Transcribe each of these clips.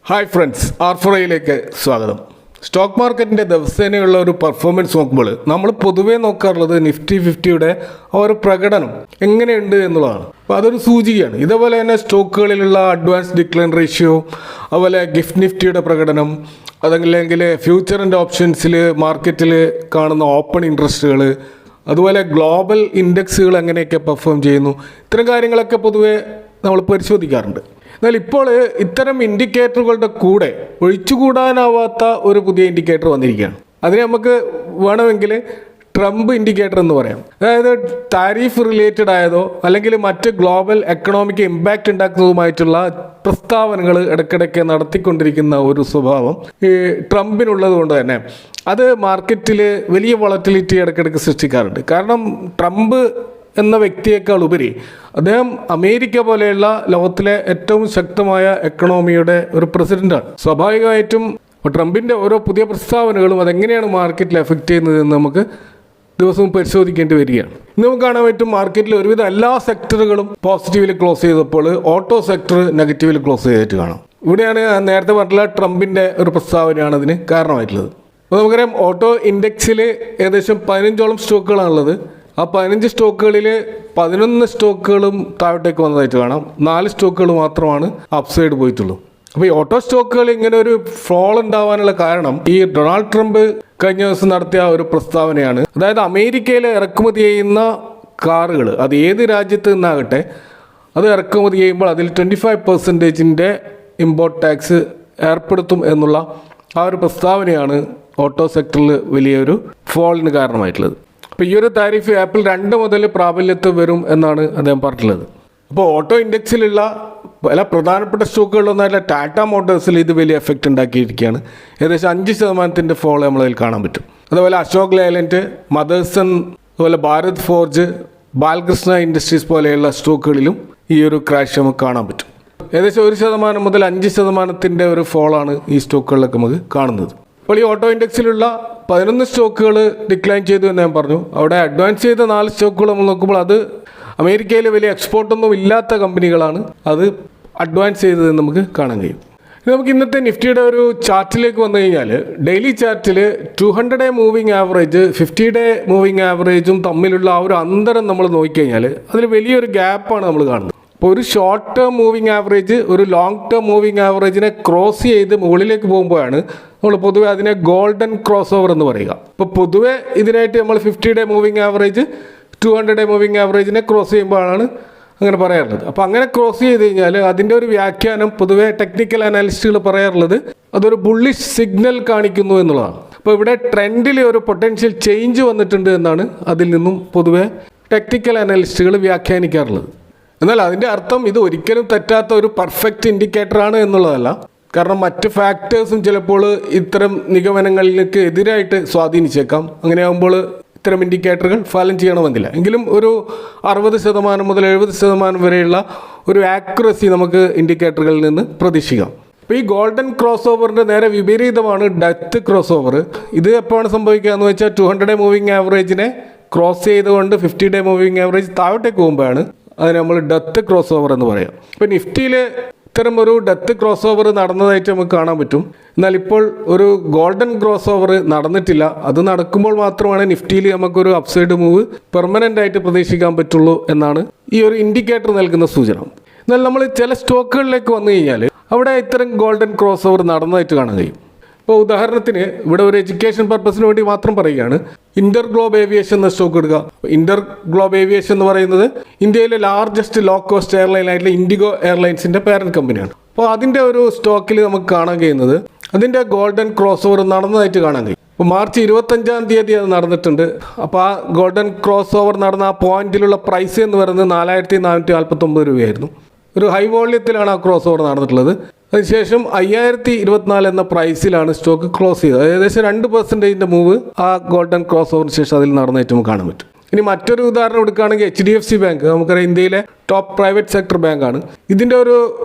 Hi friends, R4യിലേക്ക് സ്വാഗതം. Stock മാർക്കറ്റിൻ്റെ ദിവസേനയുള്ള ഒരു പെർഫോമൻസ് നോക്കുമ്പോൾ നമ്മൾ പൊതുവേ നോക്കാറുള്ളത് നിഫ്റ്റി 50യുടെ ആ ഒരു പ്രകടനം എങ്ങനെയുണ്ട് എന്നുള്ളതാണ്. അപ്പോൾ അതൊരു സൂചികയാണ്. ഇതേപോലെ തന്നെ സ്റ്റോക്കുകളിലുള്ള അഡ്വാൻസ് ഡിക്ലൈൻ റേഷ്യോ, അതുപോലെ ഗിഫ്റ്റ് നിഫ്റ്റിയുടെ പ്രകടനം, അതല്ലെങ്കിൽ ഫ്യൂച്ചർ ആൻഡ് ഓപ്ഷൻസിൽ മാർക്കറ്റിൽ കാണുന്ന ഓപ്പൺ ഇൻട്രസ്റ്റുകൾ, അതുപോലെ ഗ്ലോബൽ ഇൻഡെക്സുകൾ എങ്ങനെയൊക്കെ പെർഫോം ചെയ്യുന്നു, ഇത്തരം കാര്യങ്ങളൊക്കെ പൊതുവേ നമ്മൾ പരിശോധിക്കാറുണ്ട്. എന്നാൽ ഇപ്പോൾ ഇത്തരം ഇൻഡിക്കേറ്ററുകളുടെ കൂടെ ഒഴിച്ചുകൂടാനാവാത്ത ഒരു പുതിയ ഇൻഡിക്കേറ്റർ വന്നിരിക്കുകയാണ്. അതിനെ നമുക്ക് വേണമെങ്കിൽ ട്രംപ് ഇൻഡിക്കേറ്റർ എന്ന് പറയാം. അതായത് താരിഫ് റിലേറ്റഡ് ആയതോ അല്ലെങ്കിൽ മറ്റ് ഗ്ലോബൽ എക്കണോമിക് ഇമ്പാക്റ്റ് ഉണ്ടാക്കുന്നതുമായിട്ടുള്ള പ്രസ്താവനകൾ ഇടയ്ക്കിടയ്ക്ക് നടത്തിക്കൊണ്ടിരിക്കുന്ന ഒരു സ്വഭാവം ഈ ട്രംപിനുള്ളത് കൊണ്ട് തന്നെ അത് മാർക്കറ്റിൽ വലിയ വോളറ്റിലിറ്റി ഇടയ്ക്കിടയ്ക്ക് സൃഷ്ടിക്കാറുണ്ട്. കാരണം ട്രംപ് എന്ന വ്യക്തിയേക്കാൾ ഉപരി അദ്ദേഹം അമേരിക്ക പോലെയുള്ള ലോകത്തിലെ ഏറ്റവും ശക്തമായ എക്കണോമിയുടെ ഒരു പ്രസിഡന്റാണ്. സ്വാഭാവികമായിട്ടും ട്രംപിൻ്റെ ഓരോ പുതിയ പ്രസ്താവനകളും അതെങ്ങനെയാണ് മാർക്കറ്റിൽ എഫക്റ്റ് ചെയ്യുന്നതെന്ന് നമുക്ക് ദിവസവും പരിശോധിക്കേണ്ടി വരികയാണ്. ഇന്ന് നമുക്ക് കാണാൻ പറ്റും മാർക്കറ്റിൽ ഒരുവിധം എല്ലാ സെക്ടറുകളും പോസിറ്റീവിൽ ക്ലോസ് ചെയ്തപ്പോൾ ഓട്ടോ സെക്ടർ നെഗറ്റീവിൽ ക്ലോസ് ചെയ്തിട്ട് കാണാം. ഇവിടെയാണ് നേരത്തെ പറഞ്ഞിട്ടുള്ള ട്രംപിൻ്റെ ഒരു പ്രസ്താവനയാണ് അതിന് കാരണമായിട്ടുള്ളത്. അപ്പോൾ നമുക്കറിയാം ഓട്ടോ ഇൻഡെക്സിൽ ഏകദേശം 15ഓളം സ്റ്റോക്കുകളാണുള്ളത്. ആ 15 സ്റ്റോക്കുകളിൽ 11 സ്റ്റോക്കുകളും താഴോട്ടേക്ക് വന്നതായിട്ട് കാണാം. 4 സ്റ്റോക്കുകൾ മാത്രമാണ് അപ്സൈഡ് പോയിട്ടുള്ളൂ. അപ്പോൾ ഈ ഓട്ടോ സ്റ്റോക്കുകൾ ഇങ്ങനെ ഒരു ഫ്ലോൾ ഉണ്ടാവാനുള്ള കാരണം ഈ ഡൊണാൾഡ് ട്രംപ് കഴിഞ്ഞ ദിവസം നടത്തിയ ഒരു പ്രസ്താവനയാണ്. അതായത് അമേരിക്കയിൽ ഇറക്കുമതി ചെയ്യുന്ന കാറുകൾ, അത് ഏത് രാജ്യത്ത് നിന്നാകട്ടെ, അത് ഇറക്കുമതി ചെയ്യുമ്പോൾ അതിൽ 25% ഇമ്പോർട്ട് ടാക്സ് ഏർപ്പെടുത്തും എന്നുള്ള ആ ഒരു പ്രസ്താവനയാണ് ഓട്ടോ സെക്ടറിൽ വലിയൊരു ഫോളിന് കാരണമായിട്ടുള്ളത്. അപ്പോൾ ഈ ഒരു താരിഫ് ഏപ്രിൽ 2 മുതൽ പ്രാബല്യത്തിൽ വരും എന്നാണ് അദ്ദേഹം പറഞ്ഞിട്ടുള്ളത്. അപ്പോൾ ഓട്ടോ ഇൻഡെക്സിലുള്ള പല പ്രധാനപ്പെട്ട സ്റ്റോക്കുകളിലൊന്നല്ല ടാറ്റ മോട്ടോഴ്സിൽ ഇത് വലിയ എഫക്റ്റ് ഉണ്ടാക്കിയിരിക്കുകയാണ്. ഏകദേശം 5% ഫോൾ നമ്മളതിൽ കാണാൻ പറ്റും. അതുപോലെ അശോക് ലേലൻഡ്, മദേഴ്സൺ, അതുപോലെ ഭാരത് ഫോർജ്, ബാലകൃഷ്ണ ഇൻഡസ്ട്രീസ് പോലെയുള്ള സ്റ്റോക്കുകളിലും ഈ ഒരു ക്രാഷ് നമുക്ക് കാണാൻ പറ്റും. ഏകദേശം 1% മുതൽ 5% ഒരു ഫോളാണ് ഈ സ്റ്റോക്കുകളിലൊക്കെ നമുക്ക് കാണുന്നത്. അപ്പോൾ ഈ ഓട്ടോ ഇൻഡെക്സിലുള്ള 11 സ്റ്റോക്കുകൾ ഡിക്ലൈൻ ചെയ്തു എന്ന് ഞാൻ പറഞ്ഞു. അവിടെ അഡ്വാൻസ് ചെയ്ത 4 സ്റ്റോക്കുകൾ നമ്മൾ നോക്കുമ്പോൾ അത് അമേരിക്കയിൽ വലിയ എക്സ്പോർട്ടൊന്നും ഇല്ലാത്ത കമ്പനികളാണ് അത് അഡ്വാൻസ് ചെയ്തതെന്ന് നമുക്ക് കാണാൻ കഴിയും. നമുക്ക് ഇന്നത്തെ നിഫ്റ്റിയുടെ ഒരു ചാർട്ടിലേക്ക് വന്നു കഴിഞ്ഞാൽ ഡെയിലി ചാർട്ടിൽ 200-ഡേ മൂവിങ് ആവറേജ് 50-ഡേ മൂവിങ് ആവറേജും തമ്മിലുള്ള ആ ഒരു അന്തരം നമ്മൾ നോക്കിക്കഴിഞ്ഞാൽ അതിൽ വലിയൊരു ഗ്യാപ്പാണ് നമ്മൾ കാണുന്നത്. ഇപ്പോൾ ഒരു ഷോർട്ട് ടേം മൂവിങ് ആവറേജ് ഒരു ലോങ് ടേം മൂവിങ് ആവറേജിനെ ക്രോസ് ചെയ്ത് മുകളിലേക്ക് പോകുമ്പോഴാണ് നമ്മൾ പൊതുവെ അതിനെ ഗോൾഡൻ ക്രോസ് ഓവർ എന്ന് പറയുക. ഇപ്പോൾ പൊതുവെ ഇതിനായിട്ട് നമ്മൾ 50-ഡേ മൂവിങ് ആവറേജ് 200-ഡേ മൂവിങ് ആവറേജിനെ ക്രോസ് ചെയ്യുമ്പോഴാണ് അങ്ങനെ പറയാറുള്ളത്. അപ്പോൾ അങ്ങനെ ക്രോസ് ചെയ്ത് കഴിഞ്ഞാൽ അതിൻ്റെ ഒരു വ്യാഖ്യാനം പൊതുവെ ടെക്നിക്കൽ അനാലിസ്റ്റുകൾ പറയാറുള്ളത് അതൊരു ബുള്ളിഷ് സിഗ്നൽ കാണിക്കുന്നു എന്നുള്ളതാണ്. അപ്പോൾ ഇവിടെ ട്രെൻഡിൽ ഒരു പൊട്ടൻഷ്യൽ ചേഞ്ച് വന്നിട്ടുണ്ട് എന്നാണ് അതിൽ നിന്നും പൊതുവെ ടെക്നിക്കൽ അനാലിസ്റ്റുകൾ വ്യാഖ്യാനിക്കാറുള്ളത്. എന്നാൽ അതിൻ്റെ അർത്ഥം ഇത് ഒരിക്കലും തെറ്റാത്ത ഒരു പെർഫെക്റ്റ് ഇൻഡിക്കേറ്ററാണ് എന്നുള്ളതല്ല. കാരണം മറ്റ് ഫാക്ടേഴ്സും ചിലപ്പോൾ ഇത്തരം നിഗമനങ്ങളിലേക്ക് എതിരായിട്ട് സ്വാധീനിച്ചേക്കാം. അങ്ങനെയാകുമ്പോൾ ഇത്തരം ഇൻഡിക്കേറ്ററുകൾ ഫലം ചെയ്യണമെന്നില്ല. എങ്കിലും ഒരു 60% മുതൽ 70% വരെയുള്ള ഒരു ആക്യുറസി നമുക്ക് ഇൻഡിക്കേറ്ററുകളിൽ നിന്ന് പ്രതീക്ഷിക്കാം. അപ്പോൾ ഈ ഗോൾഡൻ ക്രോസ് ഓവറിൻ്റെ നേരെ വിപരീതമാണ് ഡെത്ത് ക്രോസ് ഓവർ. ഇത് എപ്പോഴാണ് സംഭവിക്കുക എന്ന് വെച്ചാൽ 200-ഡേ മൂവിങ് ആവറേജിനെ ക്രോസ് ചെയ്തുകൊണ്ട് 50-ഡേ മൂവിങ് ആവറേജ് താഴോട്ടേക്ക് പോകുമ്പോഴാണ് അതിന് നമ്മൾ ഡെത്ത് ക്രോസ് ഓവർ എന്ന് പറയാം. ഇപ്പോൾ നിഫ്റ്റിയിൽ ഇത്തരം ഒരു ഡെത്ത് ക്രോസ് ഓവർ നടന്നതായിട്ട് നമുക്ക് കാണാൻ പറ്റും. എന്നാൽ ഇപ്പോൾ ഒരു ഗോൾഡൻ ക്രോസ് ഓവർ നടന്നിട്ടില്ല. അത് നടക്കുമ്പോൾ മാത്രമാണ് നിഫ്റ്റിയിൽ നമുക്കൊരു അപ്സൈഡ് മൂവ് പെർമനൻ്റ് ആയിട്ട് പ്രതീക്ഷിക്കാൻ പറ്റുള്ളൂ എന്നാണ് ഈ ഒരു ഇൻഡിക്കേറ്റർ നൽകുന്ന സൂചന. എന്നാൽ നമ്മൾ ചില സ്റ്റോക്കുകളിലേക്ക് വന്നു കഴിഞ്ഞാൽ അവിടെ ഇത്തരം ഗോൾഡൻ ക്രോസ് ഓവർ നടന്നതായിട്ട് കാണാൻ കഴിയും. ഇപ്പോൾ ഉദാഹരണത്തിന് ഇവിടെ ഒരു എഡ്യൂക്കേഷൻ പർപ്പസിന് വേണ്ടി മാത്രം പറയുകയാണ്. ഇന്റർ ഗ്ലോബ് ഏവിയേഷൻ എന്ന സ്റ്റോക്ക് എടുക്കുക. ഇന്റർ ഗ്ലോബ് ഏവിയേഷൻ എന്ന് പറയുന്നത് ഇന്ത്യയിലെ ലാർജസ്റ്റ് ലോ കോസ്റ്റ് എയർലൈൻ ആയിട്ടുള്ള ഇൻഡിഗോ എയർലൈൻസിൻ്റെ പേരന്റ് കമ്പനിയാണ്. അപ്പോൾ അതിൻ്റെ ഒരു സ്റ്റോക്കിൽ നമുക്ക് കാണാൻ കഴിയുന്നത് അതിൻ്റെ ഗോൾഡൻ ക്രോസ് ഓവർ നടന്നതായിട്ട് കാണാൻ കഴിയും. അപ്പോൾ മാർച്ച് 25-ാം തീയതി അത് നടന്നിട്ടുണ്ട്. അപ്പോൾ ആ ഗോൾഡൻ ക്രോസ് ഓവർ നടന്ന ആ പോയിന്റിലുള്ള പ്രൈസ് എന്ന് പറയുന്നത് 4449 രൂപയായിരുന്നു. ഒരു ഹൈ വോള്യത്തിലാണ് ആ ക്രോസ് ഓവർ നടന്നിട്ടുള്ളത്. അതിനുശേഷം 5024 എന്ന പ്രൈസിലാണ് സ്റ്റോക്ക് ക്ലോസ് ചെയ്തത്. ഏകദേശം 2% മൂവ് ആ ഗോൾഡൻ ക്രോസ് ഓവറിന് ശേഷം അതിൽ നടന്നതായിട്ട് നമുക്ക് കാണാൻ പറ്റും. ഇനി മറ്റൊരു ഉദാഹരണം എടുക്കുകയാണെങ്കിൽ HDFC ബാങ്ക്, നമുക്കറിയാം ഇന്ത്യയിലെ ടോപ്പ് പ്രൈവറ്റ് സെക്ടർ ബാങ്കാണ്. ഇതിൻ്റെ ഒരു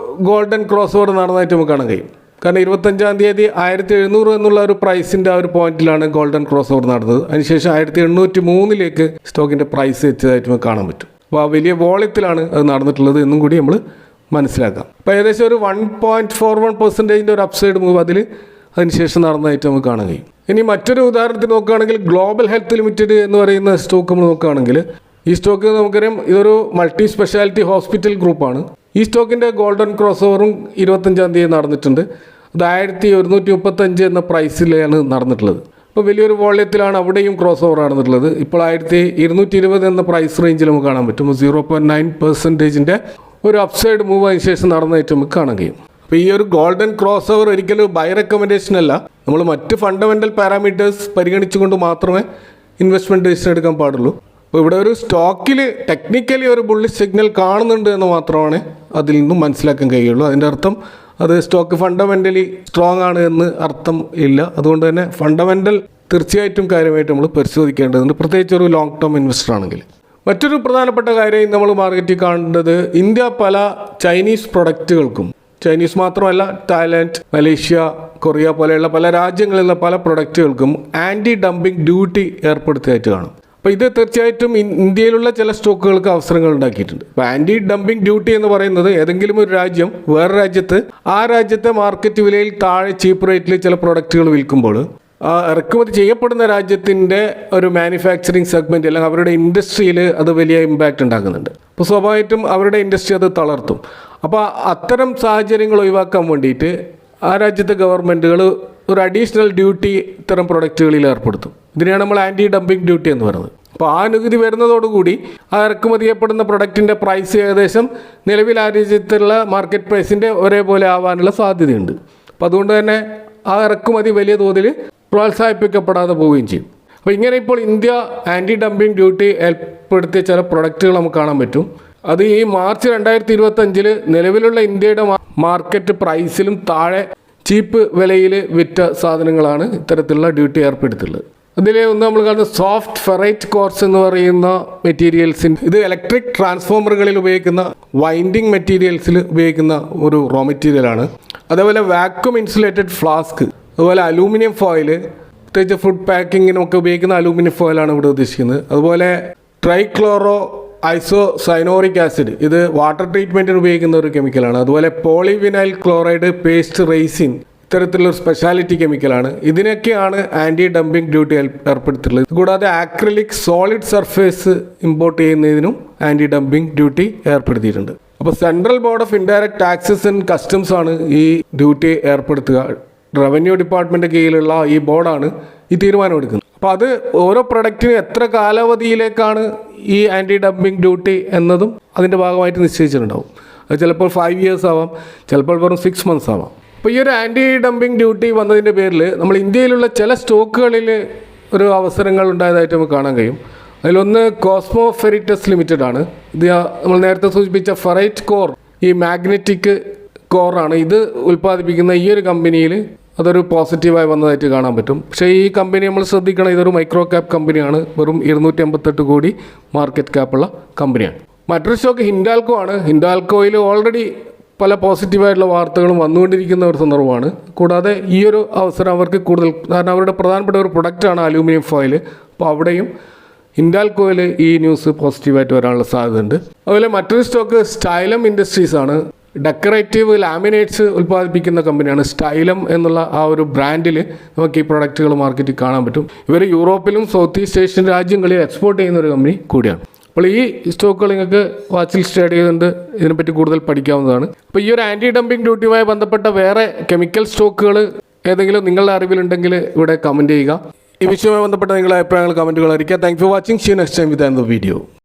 ഗോൾഡൻ ക്രോസ് ഓവർ നടന്നതായിട്ട് നമുക്ക് കാണാൻ കഴിയും. കാരണം 25-ാം തീയതി 1700 എന്നുള്ള ഒരു പ്രൈസിൻ്റെ ആ ഒരു പോയിന്റിലാണ് ഗോൾഡൻ ക്രോസ് ഓവർ നടന്നത്. അതിനുശേഷം 1803 സ്റ്റോക്കിൻ്റെ പ്രൈസ് എത്തിയതായിട്ട് നമുക്ക് കാണാൻ പറ്റും. അപ്പോൾ ആ വലിയ വോളത്തിലാണ് അത് നടന്നിട്ടുള്ളത് എന്നും കൂടി നമ്മൾ മനസ്സിലാക്കാം. അപ്പോൾ ഏകദേശം ഒരു 1.41% ഒരു അപ്സൈഡ് മൂവ് അതിനുശേഷം നടന്നതായിട്ട് നമുക്ക് കാണാൻ കഴിയും. ഇനി മറ്റൊരു ഉദാഹരണത്തിന് നോക്കുകയാണെങ്കിൽ ഗ്ലോബൽ ഹെൽത്ത് ലിമിറ്റഡ് എന്ന് പറയുന്ന സ്റ്റോക്ക് നമ്മൾ നോക്കുകയാണെങ്കിൽ ഈ സ്റ്റോക്ക് നമുക്കറിയാം ഇതൊരു മൾട്ടി സ്പെഷ്യാലിറ്റി ഹോസ്പിറ്റൽ ഗ്രൂപ്പാണ്. ഈ സ്റ്റോക്കിൻ്റെ ഗോൾഡൻ ക്രോസ് ഓവറും 25-ാം തീയതി നടന്നിട്ടുണ്ട്. അത് 1135 എന്ന പ്രൈസിലാണ് നടന്നിട്ടുള്ളത്. ഇപ്പോൾ വലിയൊരു വോള്യത്തിലാണ് അവിടെയും ക്രോസ് ഓവർ നടന്നിട്ടുള്ളത്. ഇപ്പോൾ 1220 എന്ന പ്രൈസ് റേഞ്ചിൽ നമുക്ക് കാണാൻ പറ്റും. 0.9% ഒരു അപ്സൈഡ് മൂവ് അതിന് ശേഷം നടന്നതായിട്ട് നമുക്ക് കാണാൻ കഴിയും. അപ്പോൾ ഈ ഒരു ഗോൾഡൻ ക്രോസ് ഓവർ ഒരിക്കലും ബൈ റെക്കമെൻഡേഷൻ അല്ല. നമ്മൾ മറ്റ് ഫണ്ടമെൻ്റൽ പാരാമീറ്റേഴ്സ് പരിഗണിച്ചുകൊണ്ട് മാത്രമേ ഇൻവെസ്റ്റ്മെൻറ്റ് ഡിസിഷൻ എടുക്കാൻ പാടുള്ളൂ. അപ്പോൾ ഇവിടെ ഒരു സ്റ്റോക്കിൽ ടെക്നിക്കലി ഒരു ബുള്ളിഷ് സിഗ്നൽ കാണുന്നുണ്ട് എന്ന് മാത്രമാണ് അതിൽ നിന്നും മനസ്സിലാക്കാൻ കഴിയുള്ളൂ. അതിൻ്റെ അർത്ഥം അത് സ്റ്റോക്ക് ഫണ്ടമെൻ്റലി സ്ട്രോങ് ആണ് എന്ന് അർത്ഥം ഇല്ല. അതുകൊണ്ട് തന്നെ ഫണ്ടമെൻ്റൽ തീർച്ചയായിട്ടും കാര്യമായിട്ട് നമ്മൾ പരിശോധിക്കേണ്ടതുണ്ട്, പ്രത്യേകിച്ച് ഒരു ലോങ് ടേം ഇൻവെസ്റ്റർ ആണെങ്കിൽ. മറ്റൊരു പ്രധാനപ്പെട്ട കാര്യം നമ്മൾ മാർക്കറ്റിൽ കാണേണ്ടത് ഇന്ത്യ പല ചൈനീസ് പ്രൊഡക്റ്റുകൾക്കും, ചൈനീസ് മാത്രമല്ല തായ്ലാൻഡ്, മലേഷ്യ, കൊറിയ പോലെയുള്ള പല രാജ്യങ്ങളിലുള്ള പല പ്രൊഡക്റ്റുകൾക്കും ആൻറ്റി ഡംപിങ് ഡ്യൂട്ടി ഏർപ്പെടുത്തിയായിട്ട് കാണും. അപ്പോൾ ഇത് തീർച്ചയായിട്ടും ഇന്ത്യയിലുള്ള ചില സ്റ്റോക്കുകൾക്ക് അവസരങ്ങൾ ഉണ്ടാക്കിയിട്ടുണ്ട്. അപ്പോൾ ആൻറ്റി ഡംപിങ് ഡ്യൂട്ടി എന്ന് പറയുന്നത് ഏതെങ്കിലും ഒരു രാജ്യം വേറെ രാജ്യത്ത് ആ രാജ്യത്തെ മാർക്കറ്റ് വിലയിൽ താഴെ ചീപ്പ് റേറ്റിൽ ചില പ്രൊഡക്റ്റുകൾ വിൽക്കുമ്പോൾ ഇറക്കുമതി ചെയ്യപ്പെടുന്ന രാജ്യത്തിൻ്റെ ഒരു മാനുഫാക്ചറിങ് സെഗ്മെൻറ്റ് അല്ലെങ്കിൽ അവരുടെ ഇൻഡസ്ട്രിയിൽ അത് വലിയ ഇമ്പാക്റ്റ് ഉണ്ടാക്കുന്നുണ്ട്. അപ്പോൾ സ്വാഭാവികമായിട്ടും അവരുടെ ഇൻഡസ്ട്രി അത് തളർത്തും. അപ്പോൾ അത്തരം സാഹചര്യങ്ങൾ ഒഴിവാക്കാൻ വേണ്ടിയിട്ട് ആ രാജ്യത്തെ ഗവൺമെൻറ്റുകൾ ഒരു അഡീഷണൽ ഡ്യൂട്ടി ഇത്തരം പ്രൊഡക്റ്റുകളിൽ ഏർപ്പെടുത്തും. ഇതിനെയാണ് നമ്മൾ ആൻറ്റി ഡംപിങ് ഡ്യൂട്ടി എന്ന് പറയുന്നത്. അപ്പോൾ ആ നികുതി വരുന്നതോടുകൂടി ആ ഇറക്കുമതി ചെയ്യപ്പെടുന്ന പ്രൊഡക്റ്റിൻ്റെ പ്രൈസ് ഏകദേശം നിലവിൽ ആ രാജ്യത്തുള്ള മാർക്കറ്റ് പ്രൈസിൻ്റെ ഒരേപോലെ ആവാനുള്ള സാധ്യതയുണ്ട്. അപ്പോൾ അതുകൊണ്ട് തന്നെ ആ ഇറക്കുമതി വലിയ തോതിൽ പ്രോത്സാഹിപ്പിക്കപ്പെടാതെ പോവുകയും ചെയ്യും. അപ്പോൾ ഇങ്ങനെ ഇപ്പോൾ ഇന്ത്യ ആൻറ്റി ഡംപിങ് ഡ്യൂട്ടി ഏർപ്പെടുത്തിയ ചില പ്രൊഡക്റ്റുകൾ നമുക്ക് കാണാൻ പറ്റും. അത് ഈ മാർച്ച് 2025 നിലവിലുള്ള ഇന്ത്യയുടെ മാർക്കറ്റ് പ്രൈസിലും താഴെ ചീപ്പ് വിലയിൽ വിറ്റ സാധനങ്ങളാണ് ഇത്തരത്തിലുള്ള ഡ്യൂട്ടി ഏർപ്പെടുത്തിയിട്ടുള്ളത്. അതിൽ ഒന്ന് നമ്മൾ കാണുന്ന സോഫ്റ്റ് ഫെറൈറ്റ് കോർസ് എന്ന് പറയുന്ന മെറ്റീരിയൽസിന്, ഇത് ഇലക്ട്രിക് ട്രാൻസ്ഫോമറുകളിൽ ഉപയോഗിക്കുന്ന വൈൻഡിങ് മെറ്റീരിയൽസിൽ ഉപയോഗിക്കുന്ന ഒരു റോ മെറ്റീരിയലാണ്. അതേപോലെ വാക്യൂം ഇൻസുലേറ്റഡ് ഫ്ലാസ്ക്, അതുപോലെ അലൂമിനിയം ഫോയിൽ, പ്രത്യേകിച്ച് ഫുഡ് പാക്കിങ്ങിനൊക്കെ ഉപയോഗിക്കുന്ന അലൂമിനിയം ഫോയിലാണ് ഇവിടെ ഉദ്ദേശിക്കുന്നത്. അതുപോലെ ട്രൈക്ലോറോ ഐസോസൈനോറിക് ആസിഡ്, ഇത് വാട്ടർ ട്രീറ്റ്മെൻറ്റിന് ഉപയോഗിക്കുന്ന ഒരു കെമിക്കലാണ്. അതുപോലെ പോളിവിനൈൽ ക്ലോറൈഡ് പേസ്റ്റ് റേസിൻ, ഇത്തരത്തിലുള്ളൊരു സ്പെഷ്യാലിറ്റി കെമിക്കലാണ്. ഇതിനൊക്കെയാണ് ആൻറ്റി ഡംപിങ് ഡ്യൂട്ടി ഏർപ്പെടുത്തിയിട്ടുള്ളത്. കൂടാതെ ആക്രിലിക് സോളിഡ് സർഫേസ് ഇമ്പോർട്ട് ചെയ്യുന്നതിനും ആൻറ്റി ഡംപിങ് ഡ്യൂട്ടി ഏർപ്പെടുത്തിയിട്ടുണ്ട്. അപ്പോൾ central board of indirect taxes and customs ആണ് ഈ ഡ്യൂട്ടി ഏർപ്പെടുത്തുക. റവന്യൂ ഡിപ്പാർട്ട്മെൻറ്റ് കീഴിലുള്ള ഈ ബോർഡാണ് ഈ തീരുമാനം എടുക്കുന്നത്. അപ്പോൾ അത് ഓരോ പ്രൊഡക്റ്റിനും എത്ര കാലാവധിയിലേക്കാണ് ഈ ആൻറ്റി ഡംപിങ് ഡ്യൂട്ടി എന്നതും അതിൻ്റെ ഭാഗമായിട്ട് നിശ്ചയിച്ചിട്ടുണ്ടാവും. അത് ചിലപ്പോൾ 5 years ആവാം, ചിലപ്പോൾ വെറും 6 months ആവാം. അപ്പോൾ ഈ ഒരു ആൻറ്റി ഡംപിങ് ഡ്യൂട്ടി വന്നതിൻ്റെ പേരിൽ നമ്മൾ ഇന്ത്യയിലുള്ള ചില സ്റ്റോക്കുകളിൽ ഒരു അവസരങ്ങൾ ഉണ്ടായതായിട്ട് നമുക്ക് കാണാൻ കഴിയും. അതിലൊന്ന് കോസ്മോ ഫെറിറ്റസ് ലിമിറ്റഡ് ആണ്. ഇത് നമ്മൾ നേരത്തെ സൂചിപ്പിച്ച ഫെറൈറ്റ് കോർ, ഈ മാഗ്നറ്റിക് കോറാണ്. ഇത് ഉൽപ്പാദിപ്പിക്കുന്ന ഈ ഒരു കമ്പനിയിൽ അതൊരു പോസിറ്റീവായി വന്നതായിട്ട് കാണാൻ പറ്റും. പക്ഷേ ഈ കമ്പനി നമ്മൾ ശ്രദ്ധിക്കണം, ഇതൊരു മൈക്രോ ക്യാപ്പ് കമ്പനിയാണ്. വെറും 258 കോടി മാർക്കറ്റ് ക്യാപ്പുള്ള കമ്പനിയാണ്. മറ്റൊരു സ്റ്റോക്ക് ഹിൻഡാൽക്കോ ആണ്. ഹിൻഡാൽക്കോയിൽ ഓൾറെഡി പല പോസിറ്റീവായിട്ടുള്ള വാർത്തകളും വന്നുകൊണ്ടിരിക്കുന്ന ഒരു സന്ദർഭമാണ്. കൂടാതെ ഈ ഒരു അവസരം അവർക്ക് കൂടുതൽ, കാരണം അവരുടെ പ്രധാനപ്പെട്ട ഒരു പ്രൊഡക്റ്റാണ് അലൂമിനിയം ഫോയിൽ. അപ്പോൾ അവിടെയും ഹിൻഡാൽക്കോയിൽ ഈ ന്യൂസ് പോസിറ്റീവായിട്ട് വരാനുള്ള സാധ്യതയുണ്ട്. അതുപോലെ മറ്റൊരു സ്റ്റോക്ക് സ്റ്റൈലം ഇൻഡസ്ട്രീസ് ആണ്. ഡെക്കറേറ്റീവ് ലാമിനേറ്റ്സ് ഉൽപ്പാദിപ്പിക്കുന്ന കമ്പനിയാണ്. സ്റ്റൈലം എന്നുള്ള ആ ഒരു ബ്രാൻഡിൽ നമുക്ക് ഈ പ്രൊഡക്റ്റുകൾ മാർക്കറ്റിൽ കാണാൻ പറ്റും. ഇവർ യൂറോപ്പിലും സൗത്ത് ഈസ്റ്റ് ഏഷ്യൻ രാജ്യങ്ങളിൽ എക്സ്പോർട്ട് ചെയ്യുന്ന ഒരു കമ്പനി കൂടിയാണ്. അപ്പോൾ ഈ സ്റ്റോക്കുകൾ നിങ്ങൾക്ക് വാച്ചിൽ സ്റ്റഡി ചെയ്തുകൊണ്ട് ഇതിനെപ്പറ്റി കൂടുതൽ പഠിക്കാവുന്നതാണ്. അപ്പോൾ ഈ ഒരു ആൻറ്റി ഡംപിങ് ഡ്യൂട്ടിയുമായി ബന്ധപ്പെട്ട വേറെ കെമിക്കൽ സ്റ്റോക്കുകൾ ഏതെങ്കിലും നിങ്ങളുടെ അറിവിലുണ്ടെങ്കിൽ ഇവിടെ കമൻറ്റ് ചെയ്യുക. ഈ വിഷയവുമായി ബന്ധപ്പെട്ട നിങ്ങളുടെ അഭിപ്രായങ്ങൾ കമൻറ്റുകൾ അറിയിക്കുക. Thank for watching. See you next time with another video.